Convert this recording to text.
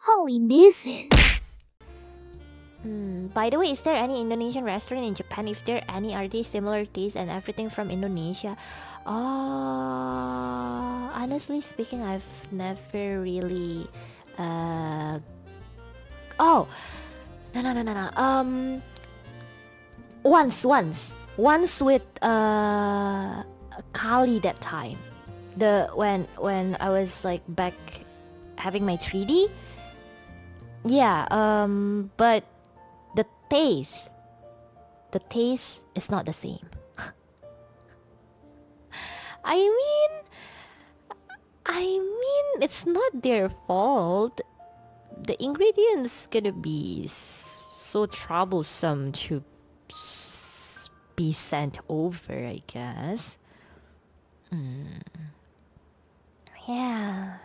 Holy amazing! By the way, is there any Indonesian restaurant in Japan? If there any, are they similar taste and everything from Indonesia? Honestly speaking, I've never really oh, no. Once with Kali that time. When I was like back having my 3D. Yeah, but the taste is not the same. I mean, it's not their fault. The ingredients gonna be so troublesome to be sent over, I guess. Yeah.